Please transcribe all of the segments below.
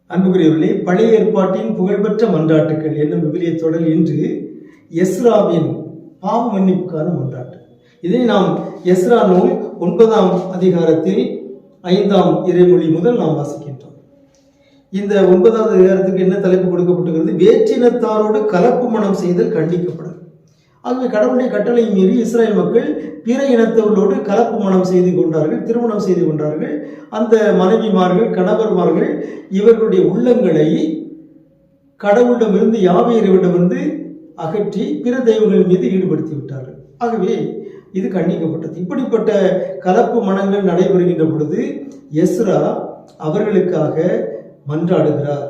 அன்புக்குரியவர்களே, பழைய ஏற்பாட்டின் புகழ்பெற்ற மன்றாட்டுக்கள் என்னும் விவிலிய தொடரில் இன்று எஸ்ராவின் பாவ மன்னிப்புக்கான மன்றாட்டு. இதை நாம் எஸ்ரா நூல் 9ஆம் அதிகாரத்தில் 5ஆம் இறைமொழி முதல் நாம் வாசிக்கின்றோம். இந்த 9வது அதிகாரத்துக்கு என்ன தலைப்பு கொடுக்கப்பட்டிருக்கிறது? வேற்றினத்தாரோடு கலப்பு மனம் செய்தல் கண்டிக்கப்படும். ஆகவே கடவுளுடைய கட்டளை மீறி இஸ்ரேல் மக்கள் பிற இனத்தவர்களோடு கலப்பு மனம் செய்து கொண்டார்கள், திருமணம் செய்து கொண்டார்கள். அந்த மனைவிமார்கள், கணவர்மார்கள் இவர்களுடைய உள்ளங்களை கடவுளிடமிருந்து, யாவே இறைவனிடமிருந்து அகற்றி பிற தெய்வங்கள் மீது ஈடுபடுத்தி விட்டார்கள். ஆகவே இது கண்டிக்கப்பட்டது. இப்படிப்பட்ட கலப்பு மனங்கள் நடைபெறுகின்ற பொழுது எஸ்ரா அவர்களுக்காக மன்றாடுகிறார்.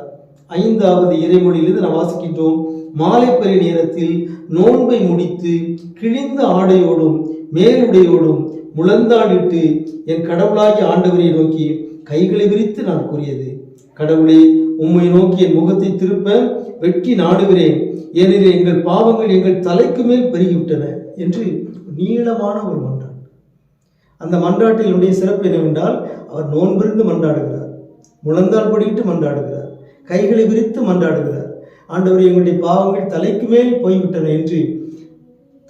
5வது இறைமொழியிலிருந்து நாம் வாசிக்கின்றோம். மாலை பெரிய நேரத்தில் நோன்பை முடித்து கிழிந்த ஆடையோடும் மேலுடையோடும் முழந்தாளிட்டு என் கடவுளாகிய ஆண்டவரை நோக்கி கைகளை விரித்து நான் கூறியது, கடவுளே, உம்மை நோக்கி என் முகத்தை திருப்ப வெட்கி நாடுகிறேன், ஏனெனில் எங்கள் பாவங்கள் எங்கள் தலைக்கு மேல் பெருகிவிட்டன என்று நீளமான ஒரு மன்றாட்டு. அந்த மன்றாட்டினுடைய சிறப்பு என்னவென்றால், அவர் நோன்பிருந்து மன்றாடுகிறார், முழந்தாள் படிட்டு மன்றாடுகிறார், கைகளை விரித்து மன்றாடுகிறார். ஆண்டவர், எங்களுடைய பாவங்கள் தலைக்கு மேல் போய்விட்டன என்று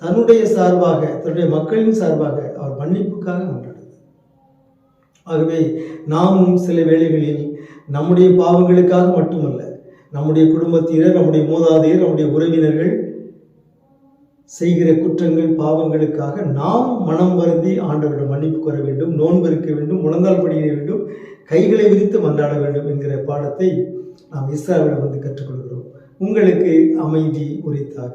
தன்னுடைய சார்பாக, தன்னுடைய மக்களின் சார்பாக அவர் மன்னிப்புக்காக மன்றாடுகிறார். ஆகவே நாமும் சில வேளைகளில் நம்முடைய பாவங்களுக்காக மட்டுமல்ல, நம்முடைய குடும்பத்தினர், நம்முடைய மூதாதையர், நம்முடைய உறவினர்கள் செய்கிற குற்றங்கள், பாவங்களுக்காக நாம் மனம் வருந்தி ஆண்டவரிடம் மன்னிப்பு கோர வேண்டும், நோன்பு இருக்க வேண்டும், முழந்தாள் படியிட வேண்டும், கைகளை விரித்து மன்றாட வேண்டும் என்கிற பாடத்தை நாம் இஸ்ராவிடம் கற்றுக்கொள்கிறோம். உங்களுக்கு அமைதி உரித்தாக.